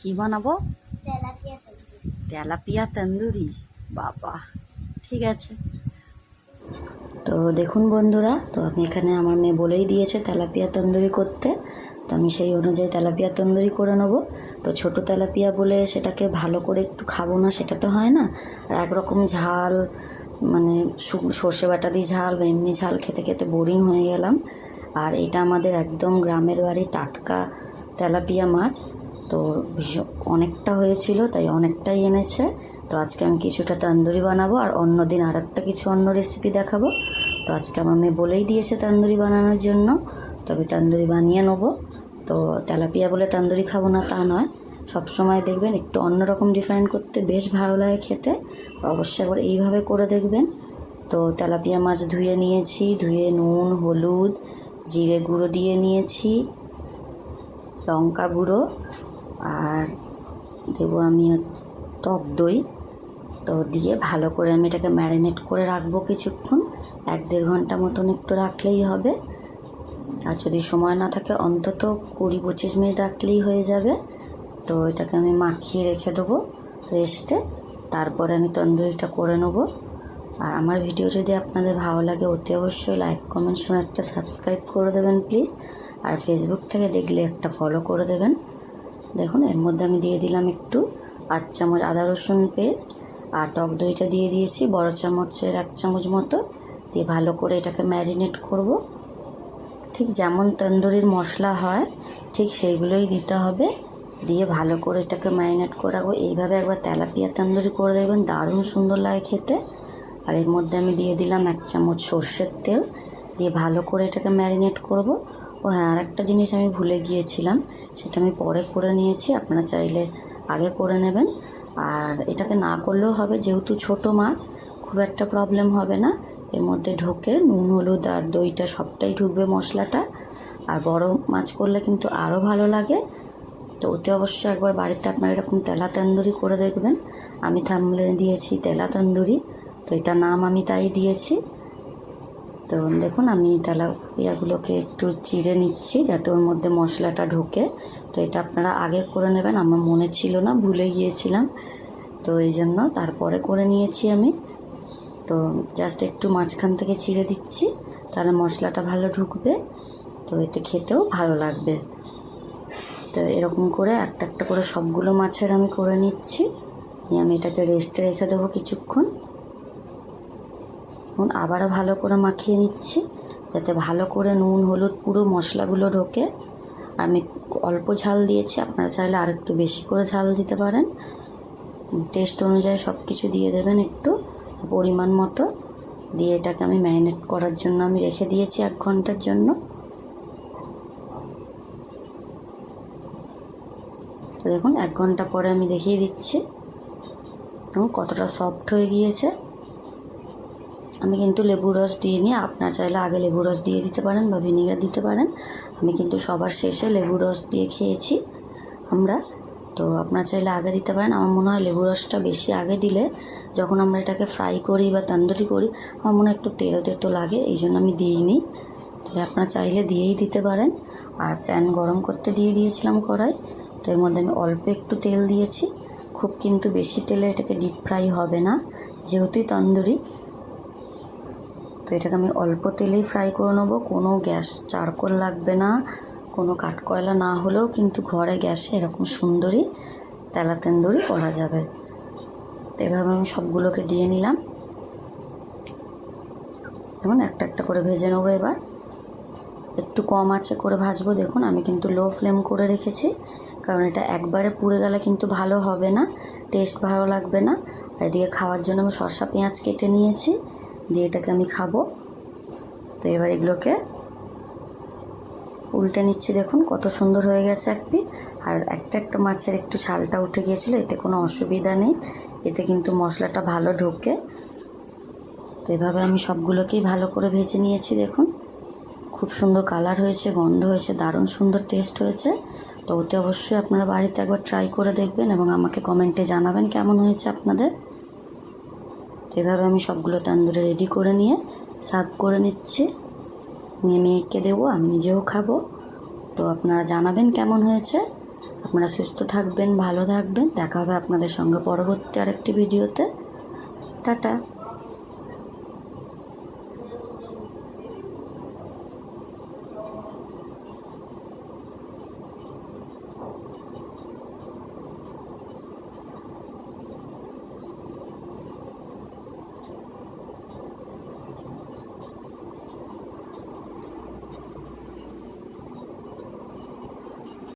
কি বানাবো? Tilapia tandoori. Tilapia tandoori, বাবা, ঠিক আছে। তো দেখুন বন্ধুরা, তো আমি এখানে আমার মেয়ে বলেই দিয়েছে তেলাপিয়া তন্দুরি করতে, তো আমি সেই অনুযায়ী তেলাপিয়া তন্দুরি করে নেব। তো ছোট তেলাপিয়া বলে সেটাকে ভালো করে একটু খাবো না, সেটা তো হয় না। আর একরকম ঝাল, মানে সর্ষে বাটা দিয়ে ঝাল বা এমনি ঝাল খেতে খেতে বোরিং হয়ে গেলাম। আর এটা আমাদের একদম গ্রামের বাড়ি টাটকা তেলাপিয়া মাছ। তো অনেকটা হয়েছিল, তাই অনেকটাই এনেছে। তো আজকে আমি কিছুটা তন্দুরি বানাবো, আর অন্য দিন আর একটা কিছু অন্য রেসিপি দেখাবো। তো আজকে আমার মেয়ে বলেই দিয়েছে তন্দুরি বানানোর জন্য, তবে তন্দুরি বানিয়ে নেবো। তো তেলাপিয়া বলে তন্দুরি খাবো না তা নয়, সবসময় দেখবেন একটু অন্যরকম ডিফারেন্ট করতে বেশ ভালো লাগে খেতে। অবশ্যই একবার এইভাবে করে দেখবেন। তো তেলাপিয়া মাছ ধুয়ে নিয়েছি, ধুয়ে নুন হলুদ জিরে গুঁড়ো দিয়ে নিয়েছি, লঙ্কা গুঁড়ো, আর দেবো আমি টক দই। তো দিয়ে ভালো করে আমি এটাকে ম্যারিনেট করে রাখবো কিছুক্ষণ, 1-1.5 ঘন্টা মতন একটু রাখলেই হবে। আর যদি সময় না থাকে অন্তত 20-25 মিনিট রাখলেই হয়ে যাবে। তো এটাকে আমি মাখিয়ে রেখে দেবো রেস্টে, তারপরে আমি তন্দুরিটা করে নেবো। আর আমার ভিডিও যদি আপনাদের ভালো লাগে অতি অবশ্যই লাইক কমেন্ট শেয়ার একটা সাবস্ক্রাইব করে দেবেন প্লিজ। আর ফেসবুক থেকে দেখলে একটা ফলো করে দেবেন। দেখুন এর মধ্যে আমি দিয়ে দিলাম একটু 8 চামচ আদা রসুন পেস্ট, আর টক দইটা দিয়ে দিয়েছি বড় চামচের 1 চামচ মতো, দিয়ে ভালো করে এটাকে ম্যারিনেট করব। ঠিক যেমন তন্দুরির মশলা হয় ঠিক সেইগুলোই দিতে হবে, দিয়ে ভালো করে এটাকে ম্যারিনেট করে রাখবো। এইভাবে একবার তেলাপিয়া তন্দুরি করে দেখবেন, দারুণ সুন্দর লাগে খেতে। আর এর মধ্যে আমি দিয়ে দিলাম 1 চামচ সর্ষের তেল, দিয়ে ভালো করে এটাকে ম্যারিনেট করব। ও হ্যাঁ, আর একটা জিনিস আমি ভুলে গিয়েছিলাম, সেটা আমি পরে করে নিয়েছি, আপনারা চাইলে আগে করে নেবেন। আর এটাকে না করলেও হবে, যেহেতু ছোট মাছ খুব একটা প্রবলেম হবে না। এর মধ্যে ঢোকে নুন হলুদ আর দইটা সবটাই ঢুকবে মশলাটা। আর বড় মাছ করলে কিন্তু আরও ভালো লাগে। তো ওতে অবশ্যই একবার বাড়িতে আপনারা এরকম তেলা তন্দুরি করে দেখবেন। আমি থাম্বনেলে দিয়েছি তেলা তন্দুরি, তো এটা নাম আমি তাই দিয়েছি। তো দেখুন আমি তেলাপিয়াগুলোকে একটু চিড়ে নিচ্ছি যাতে ওর মধ্যে মশলাটা ঢোকে। তো এটা আপনারা আগে করে নেবেন, আমার মনে ছিল না, ভুলে গিয়েছিলাম, তো এই জন্য তারপরে করে নিয়েছি আমি। তো জাস্ট একটু মাঝখান থেকে চিড়ে দিচ্ছি, তাহলে মশলাটা ভালো ঢুকবে, তো এতে খেতেও ভালো লাগবে। তো এরকম করে একটা একটা করে সবগুলো মাছের আমি করে নিচ্ছি, নিয়ে আমি এটাকে রেস্টে রেখে দেবো কিছুক্ষণ। এখন আবারও ভালো করে মাখিয়ে নিচ্ছি যাতে ভালো করে নুন হলুদ পুরো মশলাগুলো ঢোকে। আমি অল্প ঝাল দিয়েছি, আপনারা চাইলে আর একটু বেশি করে ঝাল দিতে পারেন। টেস্ট অনুযায়ী সব কিছু দিয়ে দেবেন একটু পরিমাণ মতো, দিয়ে এটাকে আমি ম্যারিনেট করার জন্য আমি রেখে দিয়েছি 1 ঘন্টার জন্য। তো দেখুন 1 ঘন্টা পরে আমি দেখিয়ে দিচ্ছি এবং কতটা সফট হয়ে গিয়েছে। আমি কিন্তু লেবু রস দিইনি, আপনারা চাইলে আগে লেবু রস দিয়ে দিতে পারেন বা ভিনিগার দিতে পারেন। আমি কিন্তু সবার শেষে লেবু রস দিয়ে খেয়েছি আমরা, তো আপনারা চাইলে আগে দিতে পারেন। আমার মনে হয় লেবু রসটা বেশি আগে দিলে যখন আমরা এটাকে ফ্রাই করি বা তন্দুরি করি আমার মনে হয় একটু তেতো তেতো লাগে, এই জন্য আমি দিইনি। তাই আপনারা চাইলে দিয়েই দিতে পারেন। আর প্যান গরম করতে দিয়ে দিয়েছিলাম কড়াই, তো এর মধ্যে আমি অল্প একটু তেল দিয়েছি, খুব কিন্তু বেশি তেলে এটাকে ডিপ ফ্রাই হবে না যেহেতুই তন্দুরি। তো এটাকে আমি অল্প তেলেই ফ্রাই করে নেবো, কোনো গ্যাস চারকোল লাগবে না, কোনো কাঠকয়লা না হলেও কিন্তু ঘরে গ্যাসে এরকম সুন্দরই তেলা তন্দুরি করা যাবে। তো এভাবে আমি সবগুলোকে দিয়ে নিলাম, দেখুন একটা একটা করে ভেজে নেবো। এবার একটু কম আঁচে করে ভাজবো। দেখুন আমি কিন্তু লো ফ্লেম করে রেখেছি, কারণ এটা একবারে পুড়ে গেলে কিন্তু ভালো হবে না, টেস্ট ভালো লাগবে না। আর এদিকে খাওয়ার জন্য আমি শসা পেঁয়াজ কেটে নিয়েছি, দিয়ে এটাকে আমি খাবো। তো এবার এগুলোকে উল্টে নিচ্ছি, দেখুন কত সুন্দর হয়ে গেছে এক পিঠ। আর একটা একটা মাছের একটু ছালটা উঠে গিয়েছিলো, এতে কোনো অসুবিধা নেই, এতে কিন্তু মশলাটা ভালো ঢোকে। তো এভাবে আমি সবগুলোকেই ভালো করে ভেজে নিয়েছি। দেখুন খুব সুন্দর কালার হয়েছে, গন্ধ হয়েছে, দারুণ সুন্দর টেস্ট হয়েছে। তো ওতে অবশ্যই আপনারা বাড়িতে একবার ট্রাই করে দেখবেন এবং আমাকে কমেন্টে জানাবেন কেমন হয়েছে আপনাদের। তো এভাবে আমি সবগুলো তন্দুরি রেডি করে নিয়ে সার্ভ করে নিচ্ছি, নিয়ে মেয়েকে দেবো, আমি নিজেও খাবো। তো আপনারা জানাবেন কেমন হয়েছে। আপনারা সুস্থ থাকবেন, ভালো থাকবেন। দেখা হবে আপনাদের সঙ্গে পরবর্তী আরেকটি ভিডিওতে। টাটা।